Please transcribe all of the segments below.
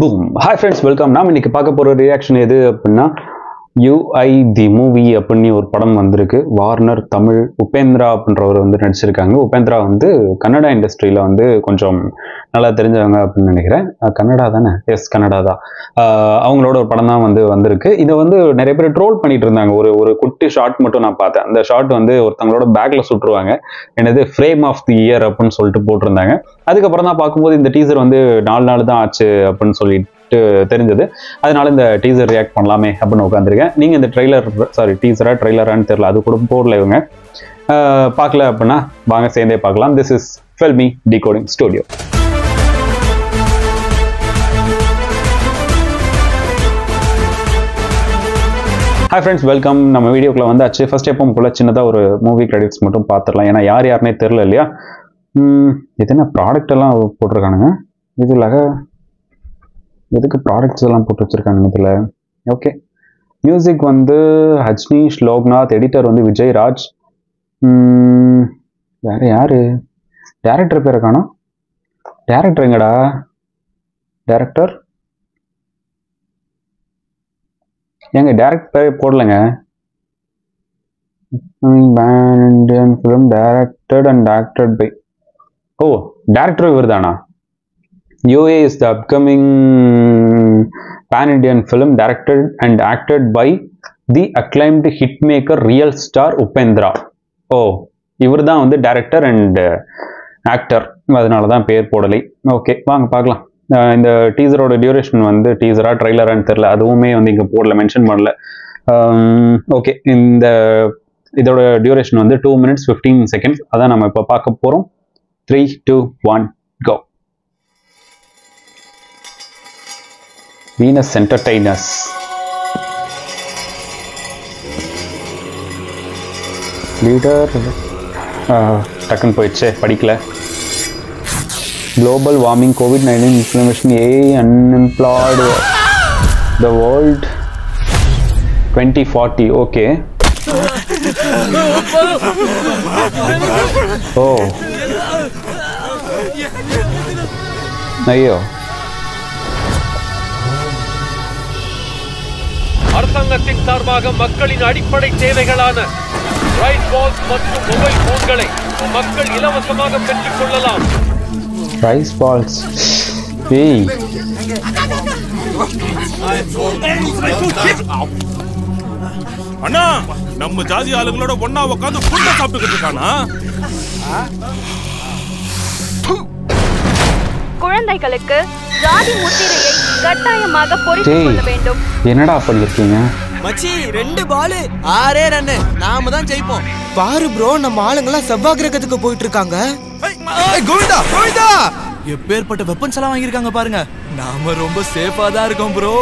Boom. Hi friends, welcome. நாம் இன்னைக்கு பார்க்க போற ரியாக்ஷன் எது அப்படின்னா யூஐ தி மூவி அப்படின்னு ஒரு படம் வந்திருக்கு. வார்னர் தமிழ் உபேந்திரா அப்படின்றவர் வந்து நடிச்சிருக்காங்க. உபேந்திரா வந்து கன்னடா இண்டஸ்ட்ரியில வந்து கொஞ்சம் நல்லா தெரிஞ்சவங்க அப்படின்னு நினைக்கிறேன். கன்னடா தானே? எஸ், கன்னடா தான். அவங்களோட ஒரு படம் தான் வந்து வந்திருக்கு. இதை வந்து நிறைய பேர் ட்ரோல் பண்ணிட்டு இருந்தாங்க. ஒரு குட்டி ஷார்ட் மட்டும் நான் பார்த்தேன். அந்த ஷார்ட் வந்து ஒருத்தவங்களோட பேக்ல சுட்டுருவாங்க. என்னது ஃப்ரேம் ஆஃப் தி இயர் அப்படின்னு சொல்லிட்டு போட்டிருந்தாங்க. அதுக்கப்புறம் தான் பார்க்கும்போது இந்த டீசர் வந்து 4 நாள் தான் ஆச்சு அப்படின்னு சொல்லிட்டு தெரிஞ்சது. அதனால இந்த டீசர் ரியாக்ட் பண்ணலாமே அப்படின்னு உட்காந்துருக்கேன். நீங்க இந்த ட்ரெய்லரான்னு தெரியல, அது கூட போடல இவங்க. பார்க்கல அப்படின்னா வாங்க சேர்ந்தே பார்க்கலாம். This is filmi decoding studio. Hi friends, welcome. நம்ம வீடியோக்குள்ள வந்தாச்சு. ஃபர்ஸ்ட் எப்பவும் போல சின்னதாக ஒரு மூவி கிரெடிட்ஸ் மட்டும் பார்த்துடலாம். ஏன்னா யார் யாருனே தெரில இல்லையா. இது என்ன ப்ராடக்ட் எல்லாம் போட்டிருக்கானுங்க. இதுலாக எதுக்கு ப்ராடக்ட்ஸ் எல்லாம் போட்டு வச்சிருக்காங்க இதில். ஓகே, மியூசிக் வந்து ஹஜ்னீஷ் லோக்நாத், எடிட்டர் வந்து விஜய்ராஜ். வேற யாரு? டேரக்டர் பேரை காணோம். டேரக்டர் எங்கடா? டேரக்டர் எங்க? டேரக்ட் பேரே போடலைங்க. Indian film directed and acted by. ஓ, டேரக்டர் இவர் தானா? UA is the upcoming pan-Indian film directed and acted by the acclaimed hitmaker real star Upendra. ஓ, இவர் தான் வந்து டைரக்டர் அண்ட் ஆக்டர், அதனால தான் பேர் போடலை. ஓகே, வாங்க பார்க்கலாம். இந்த டீசரோட டியூரேஷன் வந்து டீசரா ட்ரெய்லரான்னு தெரியல, அதுவுமே வந்து இங்கே போடல, மென்ஷன் பண்ணல. ஓகே, இதோட டியூரேஷன் வந்து 2 minutes 15 seconds. அதான் நம்ம இப்போ பார்க்க போகிறோம். 3, 2, 1, go. Venus Entertainers. லீடர் டக்குன்னு போயிடுச்சு, படிக்கல. Global warming, COVID-19 inflammation, AI, unemployed, the world 2040. Okay. Oh. ஐயோ. அரசாங்கத்தின் சார்பாக மக்களின் அடிப்படை தேவைகளான ரைஸ் பால்ஸ் மற்றும் மொபைல் போன்களை மக்கள் இலவசமாக பெற்றுக் கொள்ளலாம். Rice balls. ஏய், அண்ணா, நம்ம ஜாதி ஆளுங்களோட ஒண்ணா உட்கார்ந்து புல்ல சாப்பிட்டுக்கிட்டு இருக்கானா? குழந்தைகளுக்கு ஜாதி முத்திரையை கட்டாயமாக பொறித்துக் கொள்ள வேண்டும். என்னடா பண்ணிருக்கீங்க மச்சி? 2 பால் 6 ரன், நாம தான் ஜெயிப்போம். பாரு ப்ரோ, நம்ம ஆளுங்களா செவ்வாய் கிரகத்துக்கு போயிட்டு இருக்காங்க. கோவிந்தா கோவிந்தா, எப்பேற்பட்ட வெப்பன்ஸ் எல்லாம் வாங்கியிருக்காங்க பாருங்க. நாம ரொம்ப சேஃபா தான் இருக்கோம் ப்ரோ.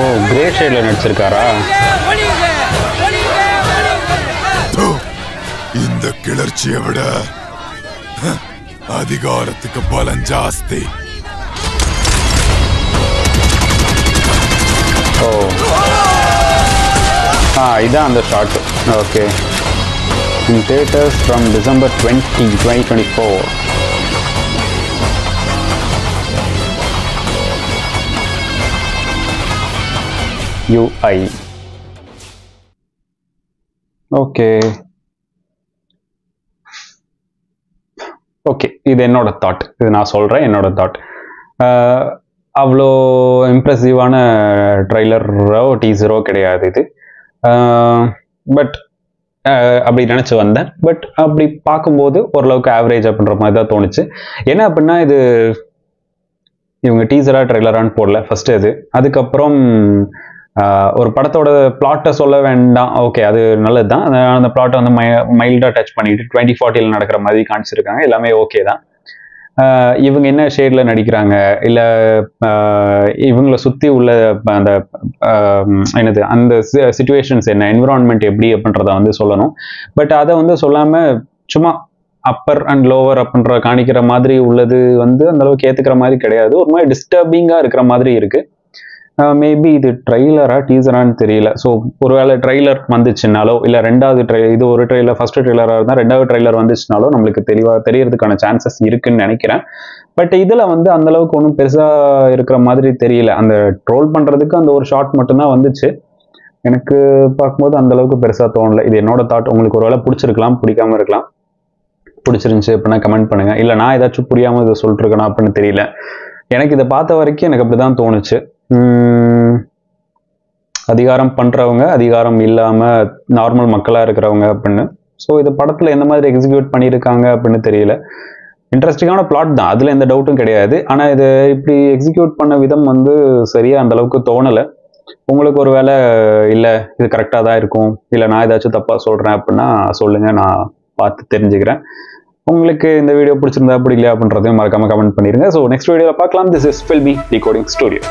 ஓ, கிரே ஷேட்ல நடிச்சிருக்காரா? இந்த கிளர்ச்சியை விட அதிகாரத்துக்கு பலம் ஜாஸ்தி. ஓ, இதான் அந்த shot. Okay, in theatres from December 20, 2024. UI. Okay okay, இது என்னோட தாட். இது நான் சொல்கிறேன், என்னோட தாட். அவ்வளோ இம்ப்ரெசிவான ட்ரெய்லரோ டீசரோ கிடையாது இது. பட் அப்படி நினச்சி வந்தேன். பட் அப்படி பார்க்கும்போது ஓரளவுக்கு ஆவரேஜ் அப்படின்ற மாதிரி தான் தோணுச்சு. என்ன அப்படின்னா, இது இவங்க டீசரா ட்ரெய்லரான்னு போடல ஃபர்ஸ்ட் இது. அதுக்கப்புறம் ஒரு படத்தோட பிளாட்டை சொல்ல வேண்டாம். ஓகே, அது நல்லது தான். அந்த பிளாட்டை வந்து மைல்டாக டச் பண்ணிட்டு 2040 நடக்கிற மாதிரி காமிச்சிருக்காங்க. எல்லாமே ஓகே தான். இவங்க என்ன ஷேடில் நடிக்கிறாங்க, இல்லை இவங்கள சுற்றி உள்ள அந்த என்னது அந்த சிச்சுவேஷன்ஸ் என்ன, என்விரான்மெண்ட் எப்படி அப்படின்றத வந்து சொல்லணும். பட் அதை வந்து சொல்லாமல் சும்மா அப்பர் அண்ட் லோவர் அப்படின்ற காணிக்கிற மாதிரி உள்ளது வந்து அந்தளவுக்கு ஏற்றுக்கிற மாதிரி கிடையாது. ஒரு மாதிரி டிஸ்டர்பிங்காக இருக்கிற மாதிரி இருக்குது. மேபி இது ட்ரெய்லரா டீசரான்னு தெரியல. ஸோ ஒருவேளை ட்ரெய்லர் வந்துச்சுனாலோ, இல்லை ரெண்டாவது இது ஒரு ட்ரெய்லர் ஃபர்ஸ்ட் ட்ரெய்லராக இருந்தால் ரெண்டாவது ட்ரெய்லர் வந்துச்சுனாலோ நம்மளுக்கு தெளிவாக தெரியறதுக்கான சான்சஸ் இருக்குன்னு நினைக்கிறேன். பட் இதில் வந்து அந்தளவுக்கு ஒன்றும் பெருசாக இருக்கிற மாதிரி தெரியல. அந்த ட்ரோல் பண்ணுறதுக்கு அந்த ஒரு ஷார்ட் மட்டும்தான் வந்துச்சு. எனக்கு பார்க்கும்போது அந்தளவுக்கு பெருசாக தோணலை. இது என்னோட தாட். உங்களுக்கு ஒருவேளை பிடிச்சிருக்கலாம், பிடிக்காம இருக்கலாம். பிடிச்சிருந்துச்சு அப்படின்னா கமெண்ட் பண்ணுங்கள். இல்லை நான் ஏதாச்சும் புரியாமல் இதை சொல்லிட்டுருக்கேனா அப்படின்னு தெரியல. எனக்கு இதை பார்த்த வரைக்கும் எனக்கு அப்படி தான் தோணுச்சு. அதிகாரம் பண்ணுறவங்க, அதிகாரம் இல்லாமல் நார்மல் மக்களாக இருக்கிறவங்க அப்படின்னு. ஸோ இது படத்தில் எந்த மாதிரி எக்ஸிக்யூட் பண்ணியிருக்காங்க அப்படின்னு தெரியல. இன்ட்ரெஸ்டிங்கான பிளாட் தான், அதில் எந்த டவுட்டும் கிடையாது. ஆனால் இதை இப்படி எக்ஸிக்யூட் பண்ண விதம் வந்து சரியாக அந்தளவுக்கு தோணலை. உங்களுக்கு ஒரு வேளை இல்லை இது கரெக்டாக தான் இருக்கும், இல்லை நான் ஏதாச்சும் தப்பாக சொல்கிறேன் அப்படின்னா சொல்லுங்கள், நான் பார்த்து தெரிஞ்சுக்கிறேன். உங்களுக்கு இந்த வீடியோ பிடிச்சிருந்தா பிடிக்கலையா அப்படின்றதையும் மறக்காமல் கமெண்ட் பண்ணிடுங்க. ஸோ நெக்ஸ்ட் வீடியோவில் பார்க்கலாம். This is filmi decoding studio.